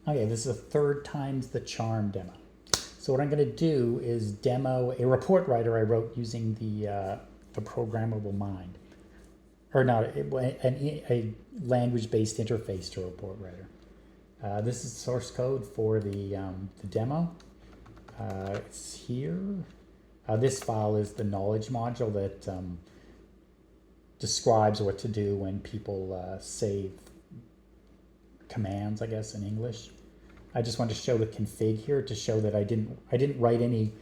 Okay, this is a third times the charm demo. So what I'm going to do is demo a report writer I wrote using the Programmable Mind, or not a language-based interface to a report writer. This is source code for the demo. It's here. This file is the knowledge module that describes what to do when people save commands, I guess, in English. I just want to show the config here to show that I didn't write any.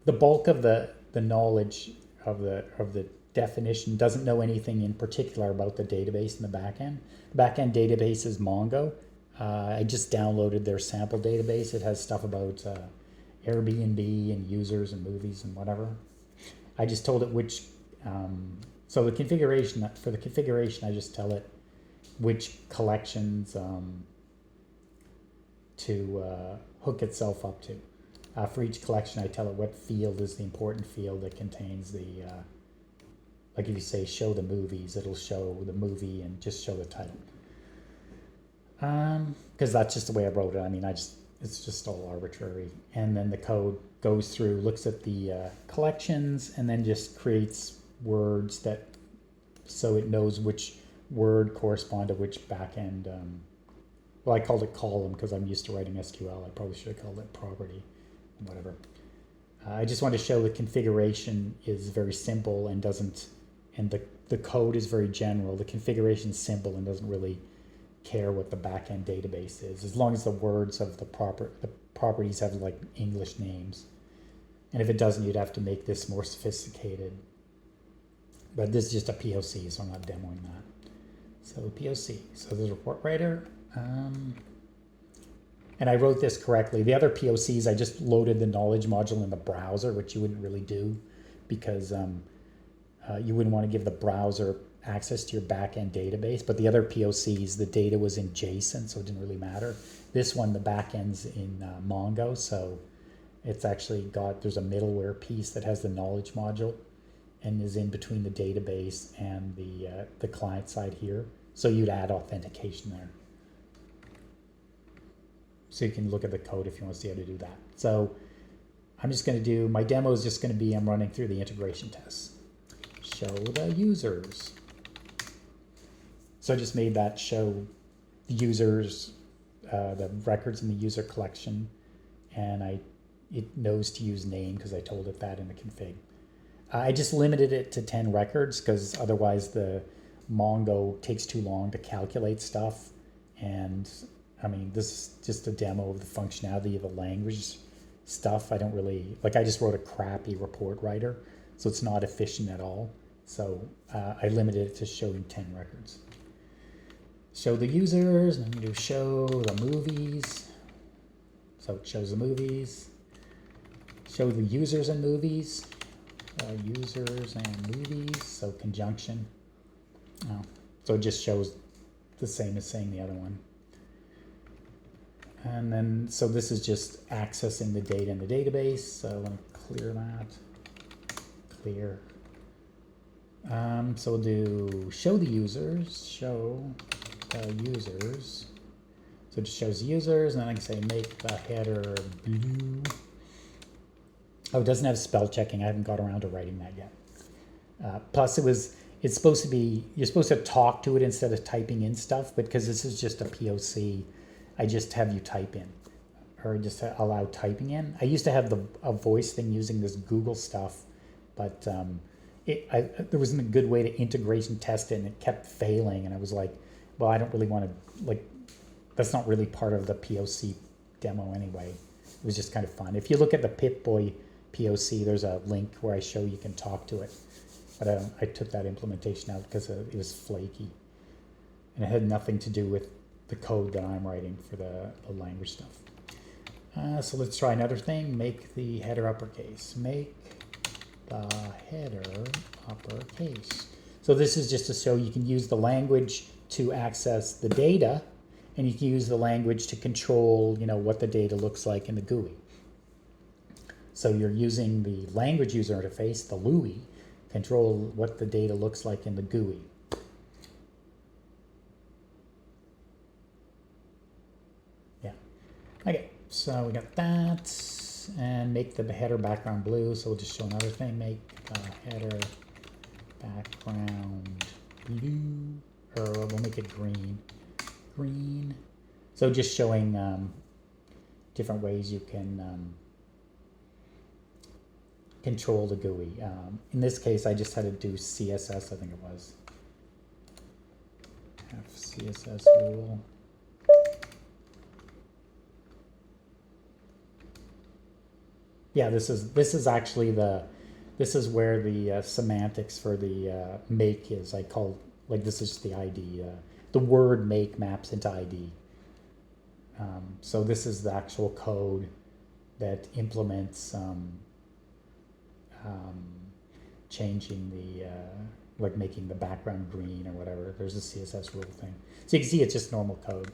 The bulk of the knowledge of the definition doesn't know anything in particular about the database in the backend. The backend database is Mongo. I just downloaded their sample database. It has stuff about Airbnb and users and movies and whatever. I just told it which. So the configuration for the configuration, I just tell it which collections to hook itself up to. For each collection, I tell it what field is the important field that contains the, like if you say show the movies, it'll show the movie and just show the title. Because that's just the way I wrote it. I mean, it's just all arbitrary. And then the code goes through, looks at the collections, and then just creates words that, so it knows which word correspond to which backend. Well, I called it column because I'm used to writing SQL. I probably should have called it property, whatever. I just want to show the configuration is very simple and doesn't, and the code is very general. The configuration is simple and doesn't really care what the backend database is, as long as the words of the properties have like English names. And if it doesn't, you'd have to make this more sophisticated. But this is just a POC, so I'm not demoing that. So POC, so there's a report writer. And I wrote this correctly. The other POCs, I just loaded the knowledge module in the browser, which you wouldn't really do because you wouldn't want to give the browser access to your backend database. But the other POCs, the data was in JSON, so it didn't really matter. This one, the backend's in Mongo, so it's actually got, there's a middleware piece that has the knowledge module and is in between the database and the client side here. So you'd add authentication there. So you can look at the code if you want to see how to do that. So I'm just going to do, my demo is just going to be, I'm running through the integration tests. Show the users. So I just made that show the users, the records in the user collection, and it knows to use name because I told it that in the config. I just limited it to 10 records because otherwise the Mongo takes too long to calculate stuff. And I mean, this is just a demo of the functionality of the language stuff. I don't really, like I just wrote a crappy report writer, so it's not efficient at all. So I limited it to showing 10 records. Show the users, and I'm going to show the movies. So it shows the movies. Show the users and movies. Users and movies, so conjunction. Oh, so it just shows the same as saying the other one. And then, so this is just accessing the data in the database. So let me clear that. Clear. So we'll do show the users, show the users. So it just shows the users, and then I can say make the header blue. Oh, it doesn't have spell checking. I haven't got around to writing that yet. Plus it's supposed to be, you're supposed to talk to it instead of typing in stuff, but because this is just a POC, I just have you type in, or just allow typing in. I used to have a voice thing using this Google stuff, but there wasn't a good way to integration test it, and it kept failing, and I was like, well, I don't really want to, like, that's not really part of the POC demo anyway. It was just kind of fun. If you look at the Pip-Boy POC, there's a link where I show you can talk to it. But I took that implementation out because it was flaky. And it had nothing to do with the code that I'm writing for the language stuff. So let's try another thing. Make the header uppercase. Make the header uppercase. So this is just to show you can use the language to access the data, and you can use the language to control, what the data looks like in the GUI. So you're using the language user interface, the LUI, control what the data looks like in the GUI. Okay, so we got that, and make the header background blue. So we'll just show another thing. Make header background blue, or we'll make it green. Green. So just showing different ways you can control the GUI. In this case, I just had to do CSS, I think it was. CSS rule. Yeah, this is actually this is where the semantics for the make is. I call, like, this is the ID. The word make maps into ID. So this is the actual code that implements changing the like making the background green or whatever. There's a CSS rule thing. So you can see it's just normal code.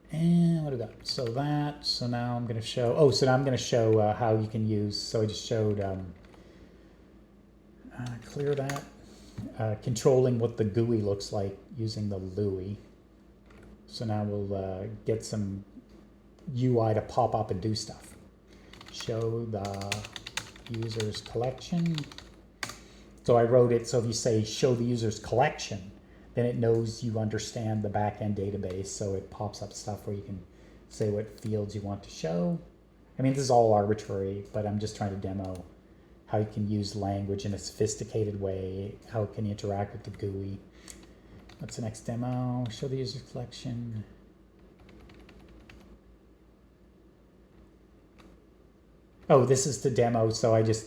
And what do we got? So that, so now I'm going to show, so now I'm going to show how you can use, so I just showed, clear that, controlling what the GUI looks like using the LUI. So now we'll get some UI to pop up and do stuff. Show the user's collection. So I wrote it, so if you say show the user's collection, then it knows you understand the backend database, so it pops up stuff where you can say what fields you want to show. I mean, this is all arbitrary, but I'm just trying to demo how you can use language in a sophisticated way, how it can interact with the GUI. What's the next demo? Show the user's collection. Oh, this is the demo, so I did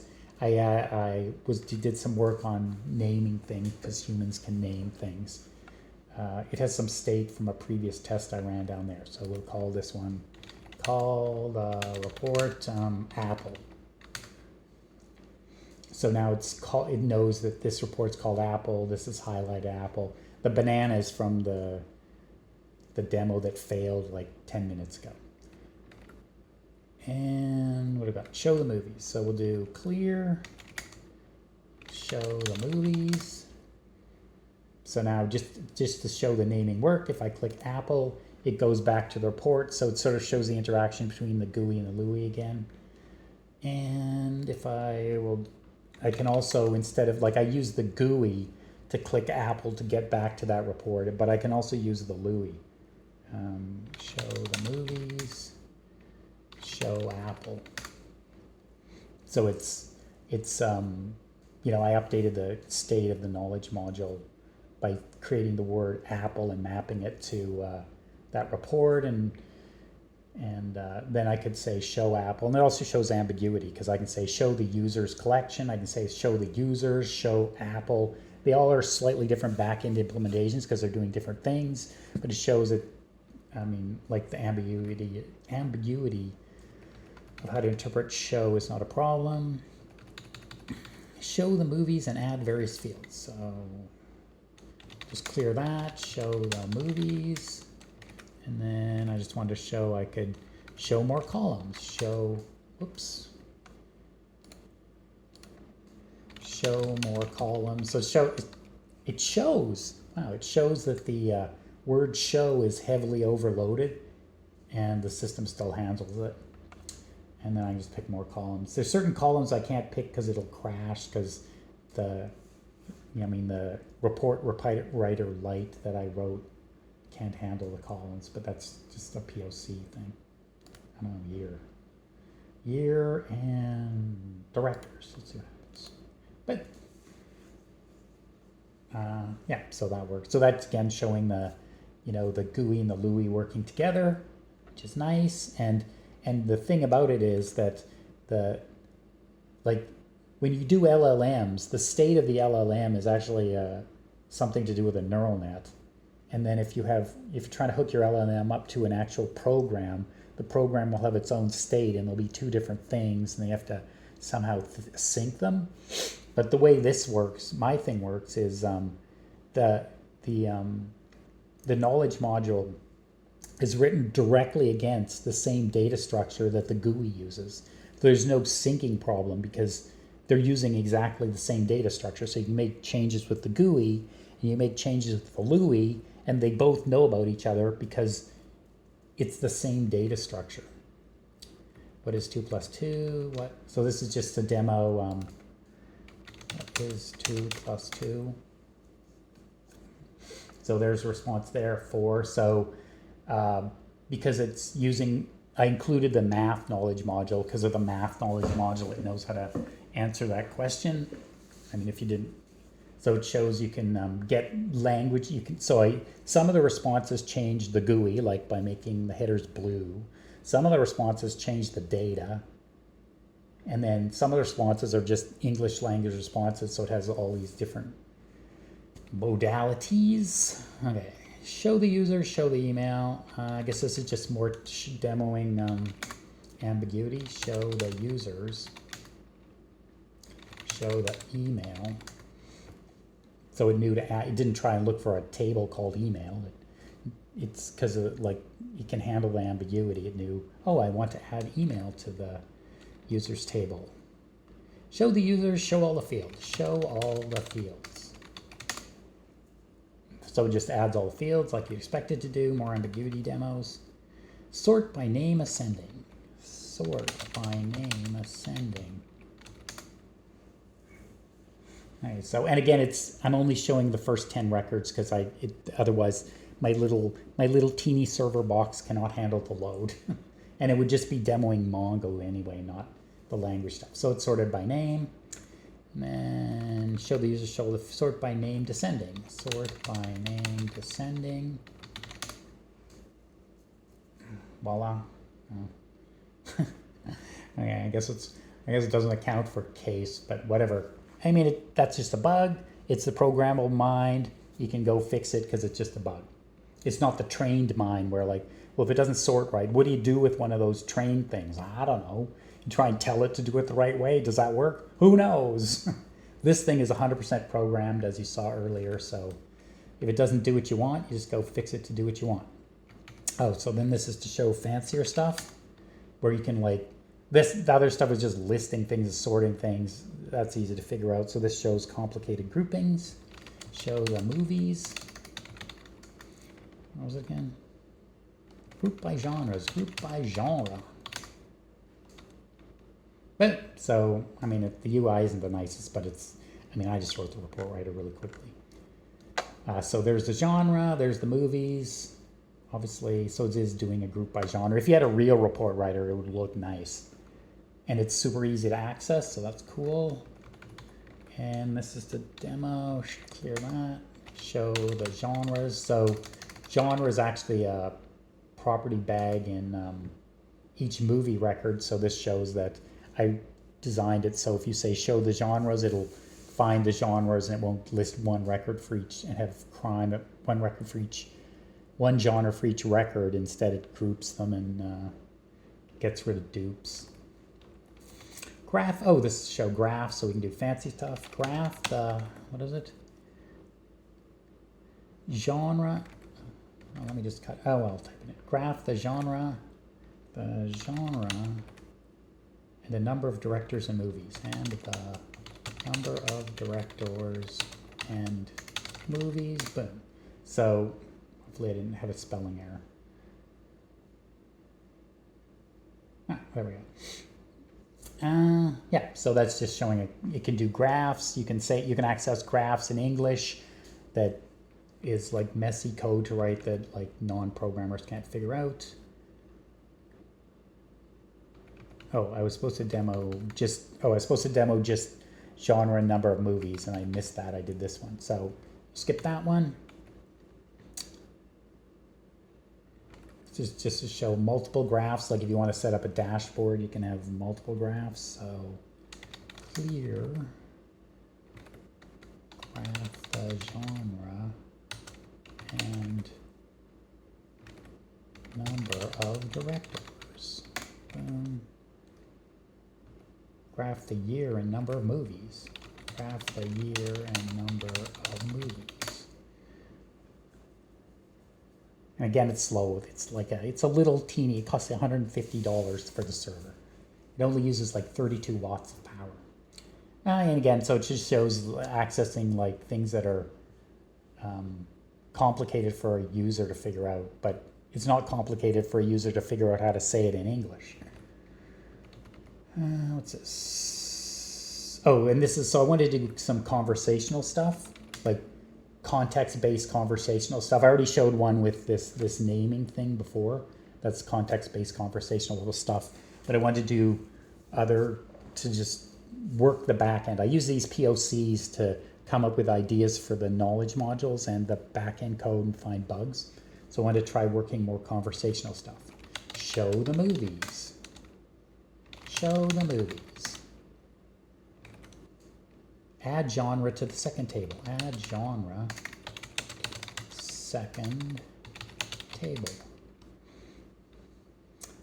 some work on naming things because humans can name things. It has some state from a previous test I ran down there, so we'll call this one, call the report Apple. So now it knows that this report's called Apple. This is highlighted Apple. The banana is from the demo that failed like 10 minutes ago. And what about show the movies? So we'll do clear, show the movies. So now just to show the naming work, if I click Apple, it goes back to the report. So it sort of shows the interaction between the GUI and the LUI again. And if I can also, instead of, like, I use the GUI to click Apple to get back to that report, but I can also use the LUI. Show the movies. Show Apple. So it's you know, I updated the state of the knowledge module by creating the word Apple and mapping it to that report, and then I could say show Apple, and it also shows ambiguity because I can say show the user's collection, I can say show the users, show Apple. They all are slightly different backend implementations because they're doing different things, but it shows it. I mean, like the ambiguity of how to interpret show is not a problem. Show the movies and add various fields. So just clear that, show the movies. And then I just wanted to show I could show more columns. Show more columns. So it shows, wow, it shows that the word show is heavily overloaded and the system still handles it. And then I just pick more columns. There's certain columns I can't pick because it'll crash because the report writer light that I wrote can't handle the columns, but that's just a POC thing. I don't know, year and directors. Let's see what happens. But yeah, so that works. So that's again showing the GUI and the LUI working together, which is nice. And the thing about it is that when you do LLMs, the state of the LLM is actually something to do with a neural net. And then if you're trying to hook your LLM up to an actual program, the program will have its own state and there'll be two different things and they have to somehow sync them. But the way this works, my thing works, is the knowledge module is written directly against the same data structure that the GUI uses. There's no syncing problem because they're using exactly the same data structure. So you can make changes with the GUI and you make changes with the LUI, and they both know about each other because it's the same data structure. What is 2 plus 2? What? So this is just a demo. What is 2 plus 2? So there's a response there, 4. So because it's using, I included the math knowledge module. Because of the math knowledge module, it knows how to answer that question. I mean, if you didn't, so it shows you can get language. You can, so some of the responses change the GUI, like by making the headers blue. Some of the responses change the data. And then some of the responses are just English language responses. So it has all these different modalities. Okay, show the user, show the email. I guess this is just more demoing ambiguity. Show the users, show the email. So it knew to add, it didn't try and look for a table called email. It's because like it can handle the ambiguity. It knew, oh, I want to add email to the users table. Show the users, show all the fields. Show all the fields. So it just adds all the fields like you expect it to do. More ambiguity demos. Sort by name ascending. Sort by name ascending. Okay, so, and again, I'm only showing the first 10 records because otherwise my little teeny server box cannot handle the load. And it would just be demoing Mongo anyway, not the language stuff. So it's sorted by name. And then show the user, show the sort by name descending. Sort by name descending. Voila. Oh. Okay, I guess it doesn't account for case, but whatever. I mean, that's just a bug. It's the programmable mind. You can go fix it because it's just a bug. It's not the trained mind where like, well, if it doesn't sort right, what do you do with one of those trained things? I don't know. You try and tell it to do it the right way. Does that work? Who knows? This thing is 100% programmed, as you saw earlier. So if it doesn't do what you want, you just go fix it to do what you want. Oh, so then this is to show fancier stuff where you can like, the other stuff is just listing things and sorting things. That's easy to figure out. So this shows complicated groupings. Show the movies. What was it again? Group by genres. Group by genre. But so, I mean, the UI isn't the nicest, but I just wrote the report writer really quickly. So there's the genre. There's the movies. Obviously, so it is doing a group by genre. If you had a real report writer, it would look nice. And it's super easy to access, so that's cool. And this is the demo. Clear that. Show the genres. So genre is actually a property bag in each movie record. So this shows that I designed it so if you say show the genres, it'll find the genres and it won't list one record for each and have crime at one record for each, one genre for each record. Instead, it groups them and gets rid of dupes. Graph, oh, this show graphs, so we can do fancy stuff. Graph, what is it? Genre, oh, let me just cut, oh, I'll type it in. Graph the genre, and the number of directors and movies, and the number of directors and movies, boom. So, hopefully I didn't have a spelling error. There we go. Yeah, so that's just showing it can do graphs. You can access graphs in English that is like messy code to write that like non-programmers can't figure out. I was supposed to demo just genre and number of movies, and I missed that. I did this one, so skip that one. Just to show multiple graphs. Like if you want to set up a dashboard, you can have multiple graphs. So clear graph the genre and number of directors. Graph the year and number of movies. Graph the year and number of movies. And again, it's slow. It's a little teeny. It costs $150 for the server. It only uses like 32 watts of power. And again, so it just shows accessing like things that are complicated for a user to figure out, but it's not complicated for a user to figure out how to say it in English. What's this? Oh, and this is, so I wanted to do some conversational stuff, like context-based conversational stuff. I already showed one with this naming thing before. That's context-based conversational stuff. But I wanted to do to just work the back end. I use these POCs to come up with ideas for the knowledge modules and the back end code and find bugs. So I wanted to try working more conversational stuff. Show the movies. Show the movies. Add genre to the second table. Add genre, second table.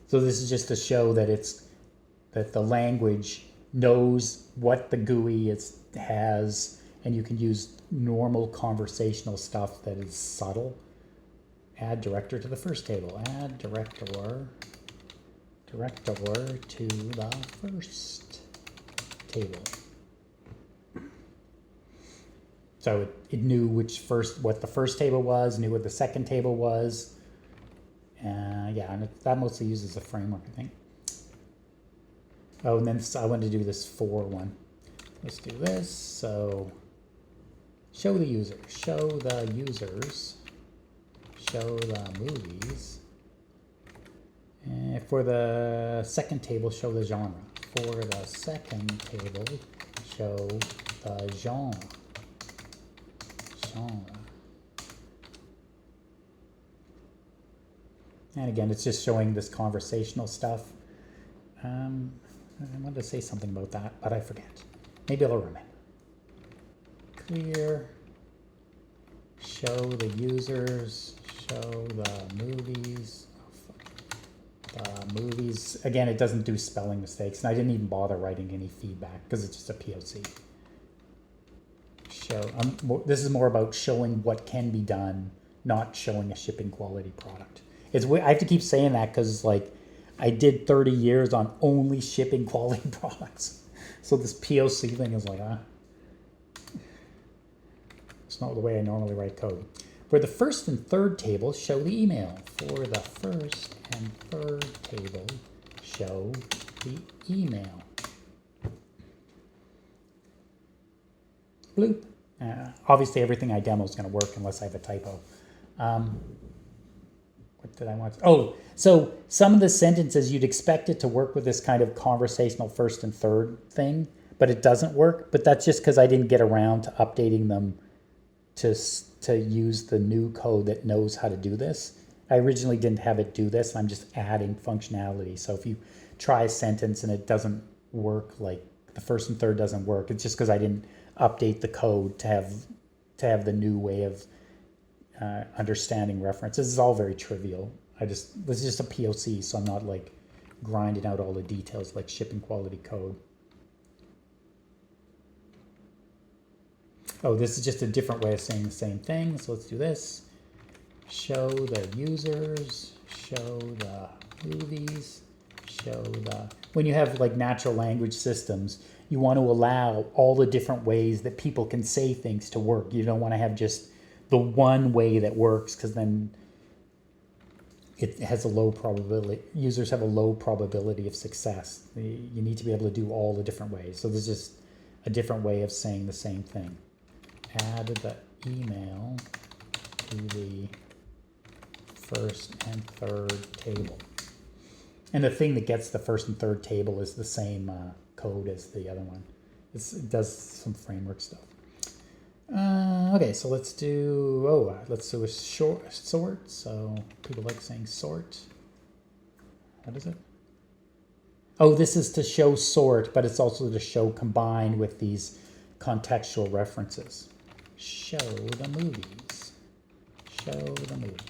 So this is just to show that that the language knows what the GUI has, and you can use normal conversational stuff that is subtle. Add director to the first table. Add director to the first table. So it knew what the first table was, knew what the second table was. Yeah, and that mostly uses a framework, I think. Oh, and then I wanted to do this for one. Let's do this. So show the users, show the movies. And for the second table, show the genre. For the second table, show the genre. And again, it's just showing this conversational stuff. I wanted to say something about that, but I forget. Maybe I'll remember. Clear. Show the users. Show the movies. Movies. Again, it doesn't do spelling mistakes, and I didn't even bother writing any feedback because it's just a POC. This is more about showing what can be done, not showing a shipping quality product. I have to keep saying that because like I did 30 years on only shipping quality products. So this POC thing is like, it's not the way I normally write code. For the first and third table, show the email. For the first and third table, show the email. Bloop. Obviously, everything I demo is going to work unless I have a typo. What did I want? Oh, so some of the sentences, you'd expect it to work with this kind of conversational first and third thing, but it doesn't work. But that's just because I didn't get around to updating them to use the new code that knows how to do this. I originally didn't have it do this. I'm just adding functionality. So if you try a sentence and it doesn't work, like the first and third doesn't work, it's just because I didn't update the code to have the new way of understanding references. This is all very trivial. This is just a POC, so I'm not like grinding out all the details like shipping quality code. Oh, this is just a different way of saying the same thing. So let's do this. Show the users, show the movies, when you have like natural language systems, you want to allow all the different ways that people can say things to work. You don't want to have just the one way that works, because then it has a low probability. Users have a low probability of success. You need to be able to do all the different ways. So there's just a different way of saying the same thing. Add the email to the first and third table. And the thing that gets the first and third table is the same code as the other one. It does some framework stuff. Okay, so let's do a sort. So people like saying sort. What is it? Oh, this is to show sort, but it's also to show combined with these contextual references. Show the movies. Show the movies.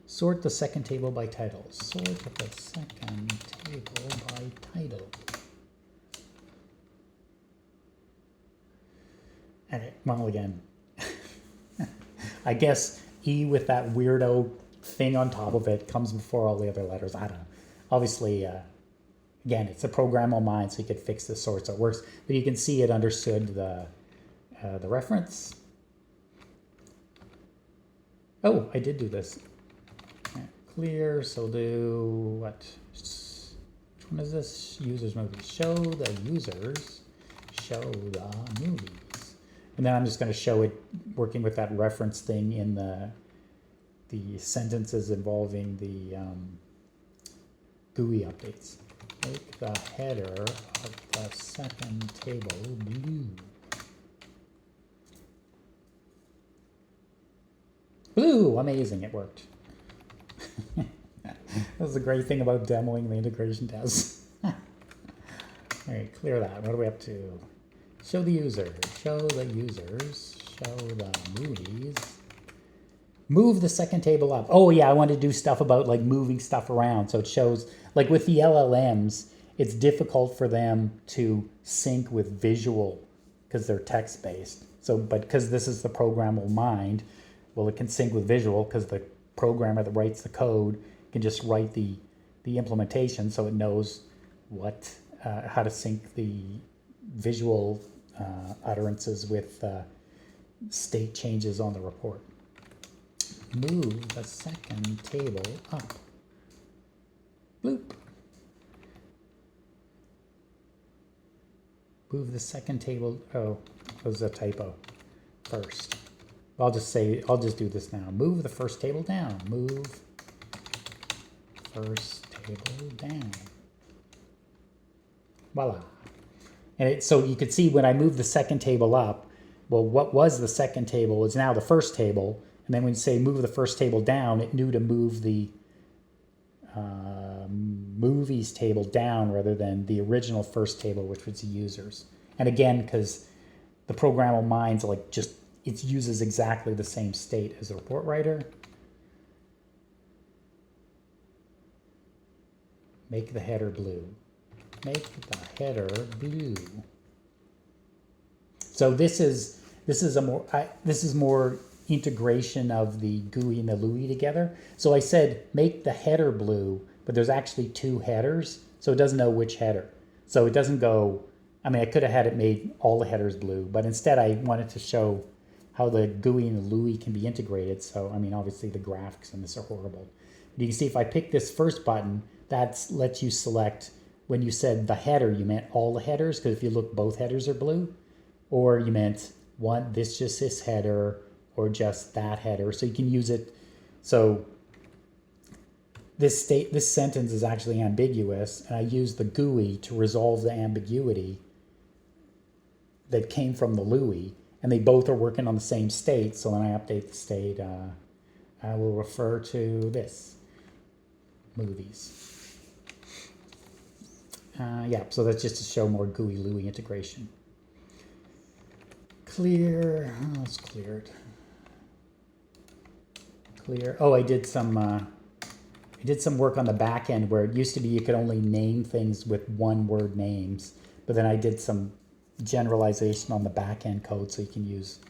Sort the second table by title. Sort the second table by title. Well, again, I guess E with that weirdo thing on top of it comes before all the other letters. I don't know. Obviously, again, it's a programmable mind, so you could fix the sort so it works. But you can see it understood the reference. Oh, I did do this. clear, so do what? Which one is this? Users movies. Show the users, show the movies. And then I'm just going to show it working with that reference thing in the sentences involving the GUI updates. Make the header of the second table blue. Blue! Amazing, it worked. That's the great thing about demoing the integration tests. All right, clear that. What are we up to? Show the users, show the users, show the movies. Move the second table up. Oh yeah, I want to do stuff about like moving stuff around. So it shows, like with the LLMs, it's difficult for them to sync with visual because they're text-based. So, but because this is the programmable mind, well, it can sync with visual because the programmer that writes the code can just write the implementation, so it knows what how to sync the visual utterances with state changes on the report. Move the second table up. Bloop. Move the second table. Oh, that was a typo. First. I'll just do this now. Move the first table down. Move first table down. Voila. And so you could see when I moved the second table up, well, what was the second table is now the first table. And then when you say move the first table down, it knew to move the movies table down rather than the original first table, which was the users. And again, because the programmable mind's like just, it uses exactly the same state as the report writer. Make the header blue. Make the header blue. So this is more integration of the GUI and the LUI together. So I said make the header blue, but there's actually two headers, so it doesn't know which header. So it doesn't go, I mean, I could have had it made all the headers blue, but instead I wanted to show how the GUI and the LUI can be integrated. So, I mean, obviously the graphics in this are horrible. But you can see if I pick this first button, that lets you select, when you said the header, you meant all the headers, because if you look, both headers are blue, or you meant just this header, or just that header. So you can use it. So this sentence is actually ambiguous, and I use the GUI to resolve the ambiguity that came from the LUI, and they both are working on the same state. So when I update the state, I will refer to this, movies. Yeah, so that's just to show more GUI-LUI integration. Clear, let's clear it. Clear. Oh, I did some work on the back end where it used to be you could only name things with one-word names, but then I did some generalization on the back end code so you can use,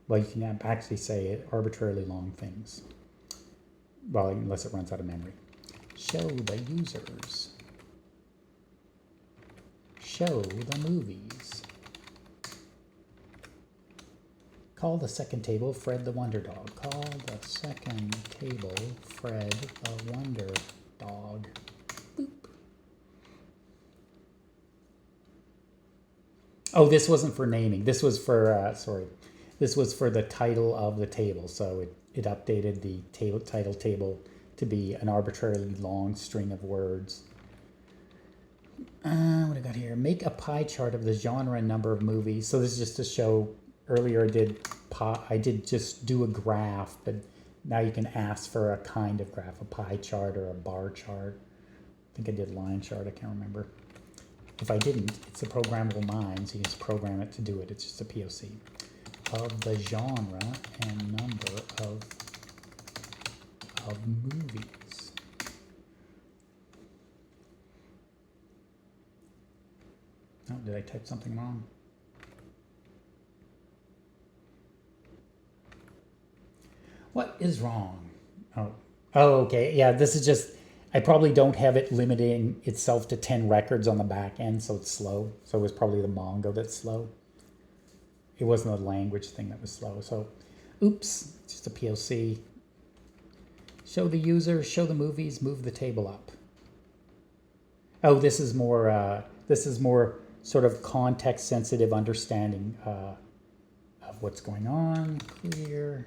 well, you can actually say arbitrarily long things. Well, unless it runs out of memory. Show the users. Show the movies. Call the second table Fred the Wonder Dog. Call the second table Fred the Wonder Dog. Boop. Oh, this wasn't for naming. This was for, this was for the title of the table. So it updated the title table to be an arbitrarily long string of words. What I got here? Make a pie chart of the genre and number of movies. So this is just to show. Earlier I did just do a graph, but now you can ask for a kind of graph, a pie chart or a bar chart. I think I did line chart, I can't remember. If I didn't, it's a programmable mind, so you just program it to do it. It's just a POC of the genre and number of movies. Oh, did I type something wrong? What is wrong? Oh, okay. Yeah, this is just, I probably don't have it limiting itself to 10 records on the back end, so it's slow. So it was probably the Mongo that's slow. It wasn't a language thing that was slow. So, oops, just a POC. Show the users, show the movies, move the table up. Oh, this is more sort of context-sensitive understanding of what's going on. Clear.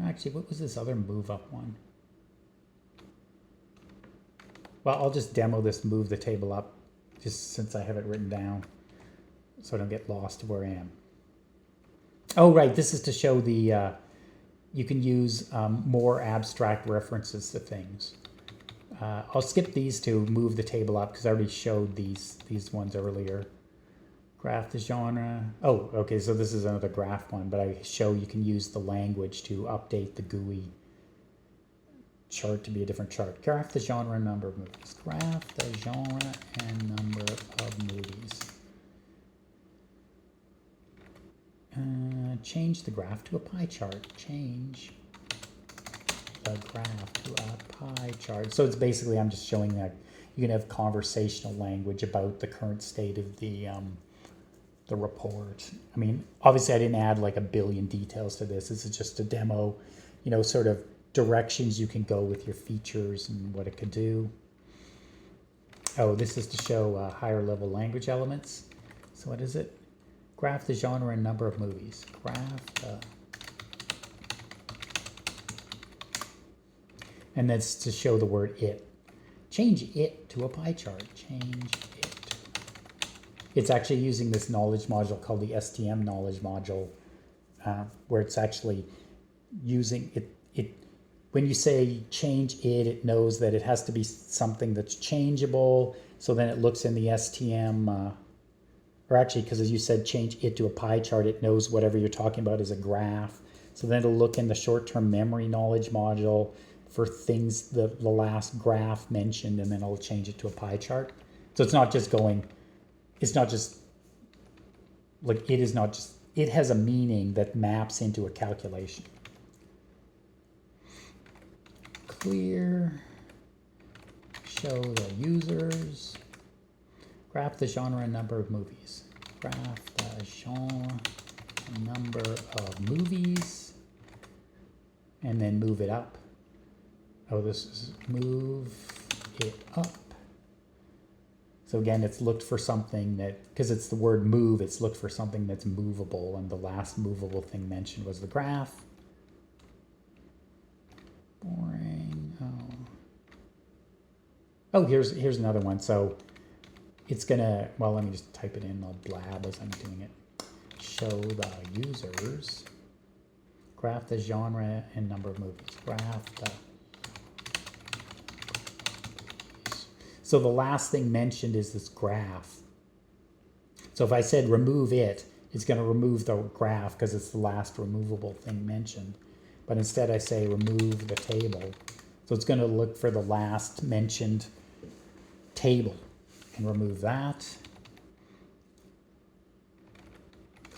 Actually, what was this other move up one? Well, I'll just demo this move the table up, just since I have it written down, so I don't get lost where I am. Oh, right, this is to show the, you can use more abstract references to things. I'll skip these to move the table up because I already showed these ones earlier. Graph the genre. Oh, okay, so this is another graph one, but I show you can use the language to update the GUI chart to be a different chart. Graph the genre and number of movies. Graph the genre and number of movies. Change the graph to a pie chart. Change the graph to a pie chart. So it's basically, I'm just showing that you can have conversational language about the current state of the report. I mean, obviously I didn't add like a billion details to this. This is just a demo, you know, sort of directions you can go with your features and what it could do. Oh, this is to show higher level language elements. So what is it? Graph the genre and number of movies. Graph the... And that's to show the word it. Change it to a pie chart. Change it. It's actually using this knowledge module called the STM knowledge module, where it's actually using it. When you say change it, it knows that it has to be something that's changeable. So then it looks in the STM, or actually, because as you said, change it to a pie chart, it knows whatever you're talking about is a graph. So then it'll look in the short-term memory knowledge module for things, the last graph mentioned, and then it'll change it to a pie chart. So it's not just going, it's not just, like it is not just, it has a meaning that maps into a calculation. Clear, show the users, graph the genre and number of movies. Graph the genre and number of movies, and then move it up. Oh, this is move it up. So again, it's looked for something that, because it's the word move, it's looked for something that's movable, and the last movable thing mentioned was the graph. Boring. Oh, here's another one. So it's gonna, well, let me just type it in. I'll blab as I'm doing it. Show the users. Graph the genre and number of movies. Graph the... So the last thing mentioned is this graph. So if I said remove it, it's going to remove the graph because it's the last removable thing mentioned. But instead I say remove the table. So it's going to look for the last mentioned table and remove that.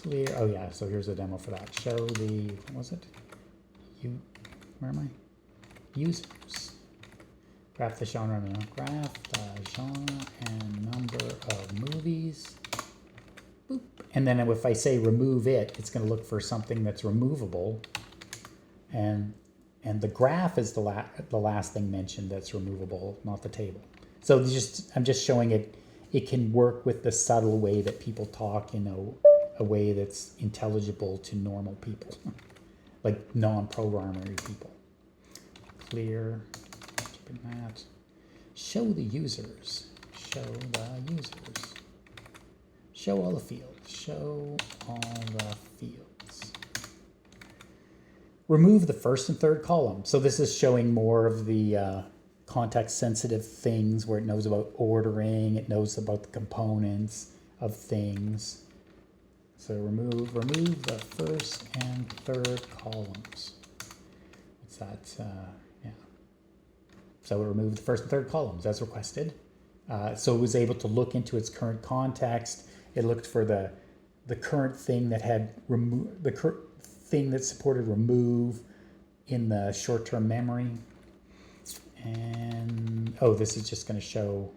Clear. Oh yeah, so here's a demo for that. Show the, what was it? Where am I? Users. Graph the genre and graph the genre and number of movies. Boop. And then if I say remove it, it's going to look for something that's removable. And the graph is the last thing mentioned that's removable, not the table. So I'm just showing it can work with the subtle way that people talk in a way that's intelligible to normal people, like non-programming people. Clear. That. Show the users. Show the users. Show all the fields. Show all the fields. Remove the first and third column. So this is showing more of the context-sensitive things where it knows about ordering. It knows about the components of things. So remove the first and third columns. What's that? So it removed the first and third columns as requested. So it was able to look into its current context. It looked for the current thing that had the thing that supported remove in the short-term memory. And oh, this is just going to show.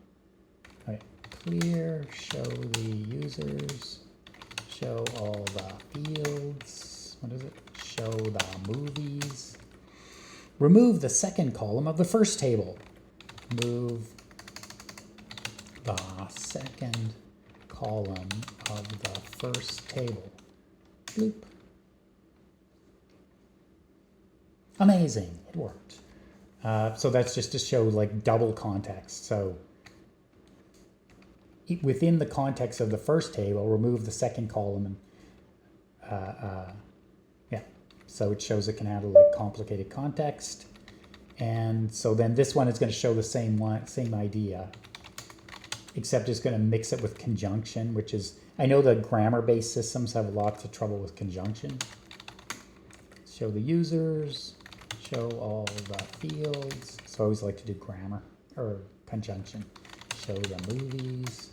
Okay, clear. Show the users. Show all the fields. What is it? Show the movies. remove the second column of the first table. Move the second column of the first table. Bloop. Amazing, it worked. So that's just to show like double context. So within the context of the first table, remove the second column. Yeah, so it shows it can handle like complicated context. And so then this one is going to show the same idea, except it's going to mix it with conjunction, which is, I know the grammar-based systems have lots of trouble with conjunction. Show the users, show all the fields. So I always like to do grammar or conjunction. Show the movies.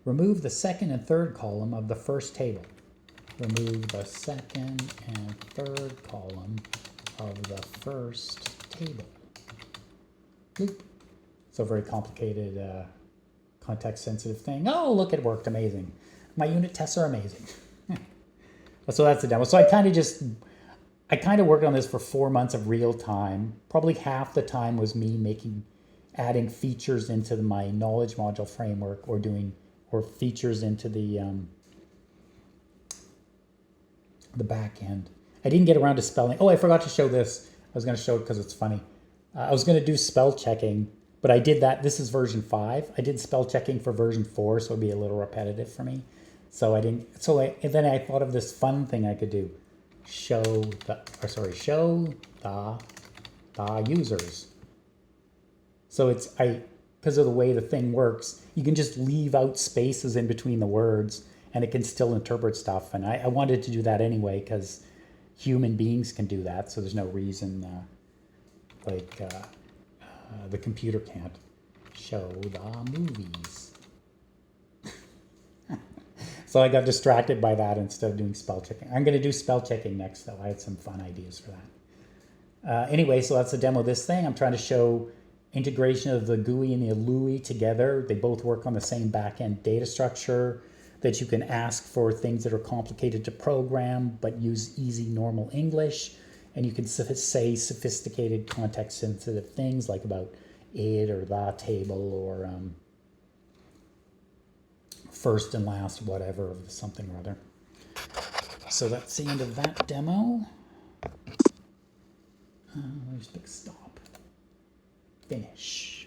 Remove the second and third column of the first table. Remove the second and third column of the first table. Bloop. So very complicated, context-sensitive thing. Oh, look, it worked. Amazing. My unit tests are amazing. So that's the demo. So I kind of worked on this for 4 months of real time. Probably half the time was me adding features into my knowledge module framework or features into the back end. I didn't get around to spelling. Oh, I forgot to show this. I was going to show it because it's funny. I was going to do spell checking, but I did that. This is version 5. I did spell checking for version 4, so it'd be a little repetitive for me. So I didn't. So then I thought of this fun thing I could do. Show the users. So because of the way the thing works, you can just leave out spaces in between the words and it can still interpret stuff. And I wanted to do that anyway because human beings can do that. So there's no reason the computer can't. Show the movies. So I got distracted by that instead of doing spell checking. I'm going to do spell checking next, though. I had some fun ideas for that. Anyway, so that's the demo of this thing. I'm trying to show integration of the GUI and the LUI together. They both work on the same back-end data structure, that you can ask for things that are complicated to program but use easy normal English. And you can say sophisticated context-sensitive things like about it or the table or first and last whatever of something or other. So that's the end of that demo. Let's click stop. Finish.